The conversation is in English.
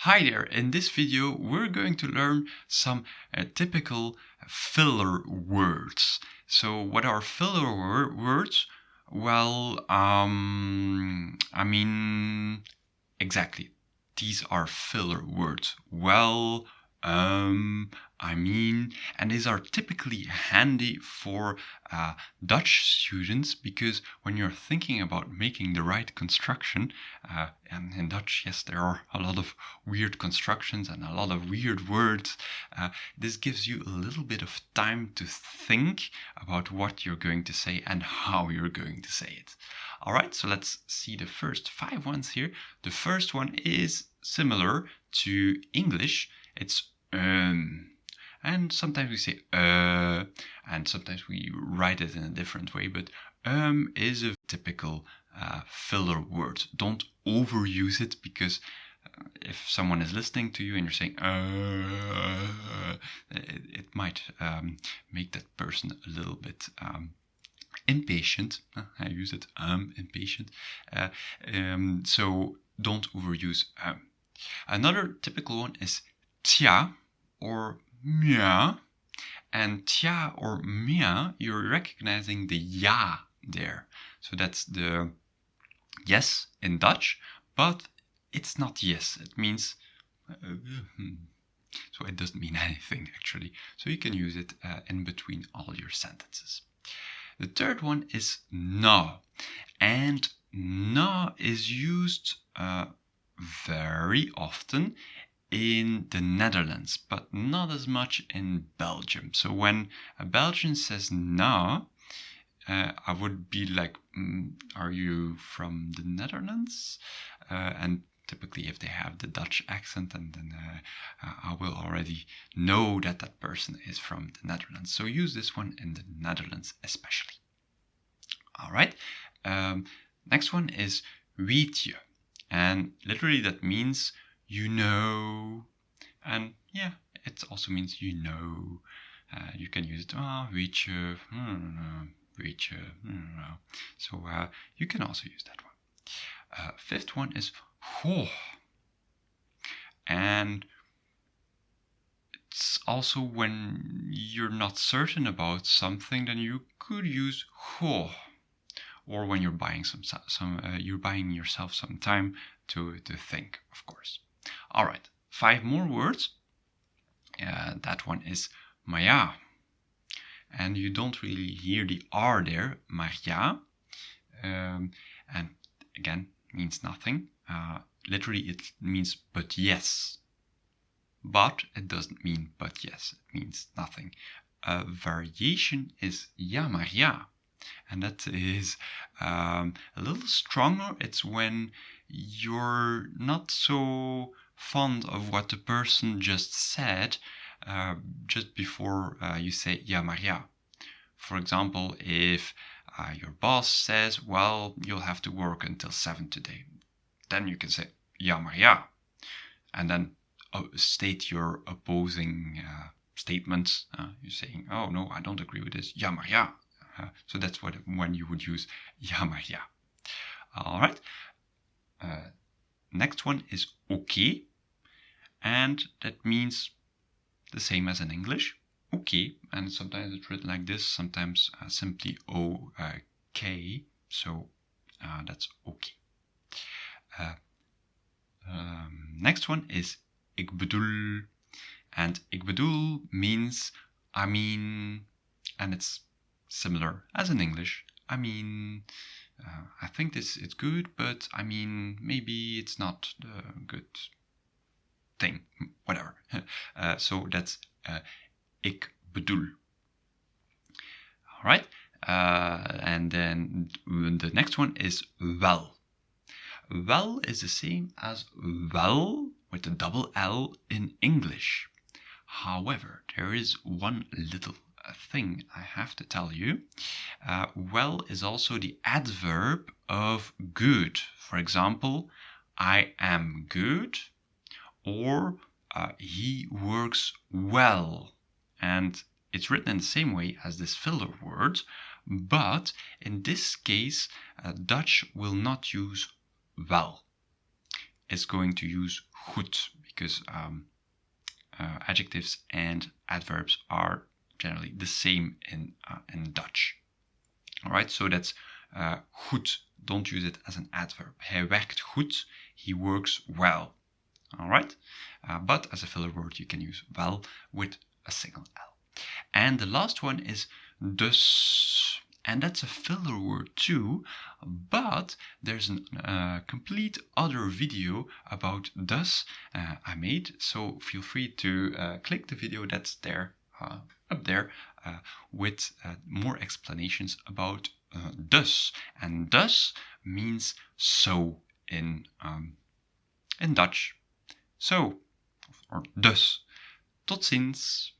Hi there, in this video we're going to learn some typical filler words. So what are filler words? Well, exactly, these are filler words. Well, and these are typically handy for Dutch students because when you're thinking about making the right construction, and in Dutch, yes, there are a lot of weird constructions and a lot of weird words. This gives you a little bit of time to think about what you're going to say and how you're going to say it. All right, so let's see the first 5 ones here. The first one is similar to English. It's and sometimes we say and sometimes we write it in a different way, but is a typical filler word. Don't overuse it because if someone is listening to you and you're saying it might make that person a little bit impatient. I use it, impatient. So don't overuse. Another typical one is tja or mja. And tja or mja, you're recognizing the ja there. So that's the yes in Dutch, but it's not yes. It means so it doesn't mean anything actually. So you can use it in between all your sentences. The third one is na, and na is used very often in the Netherlands, but not as much in Belgium. So when a Belgian says na, I would be like, are you from the Netherlands? And typically if they have the Dutch accent, and then I will already know that that person is from the Netherlands. So use this one in the Netherlands especially. All right. Next one is weet je. And literally that means you know. And yeah, it also means you know. You can use it, weet je, weet je. So you can also use that one. Fifth one is goh. And it's also when you're not certain about something, then you could use goh. Or when you're buying you're buying yourself some time to think, of course. All right, 5 more words. That one is maar ja. And you don't really hear the R there, maar ja. And again, means nothing. Literally, it means but yes. But it doesn't mean but yes. It means nothing. A variation is ja, maar ja. And that is a little stronger. It's when you're not so fond of what the person just said just before you say ja, maar ja. For example, if your boss says, well, you'll have to work until 7 today, then you can say ja, maar ja. And then state your opposing statements. You're saying, oh, no, I don't agree with this. Ja, maar ja. So that's when you would use ja, maar ja. All right. Next one is okay. And that means the same as in English. Okay. And sometimes it's written like this. Sometimes simply okay. So that's okay. Next one is ik bedoel. And ik bedoel means I mean. And it's similar as in English. I mean, I think this is good, but I mean, maybe it's not the good thing, whatever. So that's ik bedoel. All right. And then the next one is wel. Wel is the same as wel with the double L in English. However, there is one little thing I have to tell you. Well is also the adverb of good. For example, I am good, or he works well. And it's written in the same way as this filler word, but in this case, Dutch will not use wel. It's going to use goed, because adjectives and adverbs are generally the same in Dutch. All right, so that's goed. Don't use it as an adverb. Hij werkt goed. He works well. All right, but as a filler word, you can use well with a single L. And the last one is dus. And that's a filler word too, but there's a complete other video about dus I made, so feel free to click the video that's there, up there, with more explanations about dus. And dus means so in Dutch. So, or dus. Tot ziens.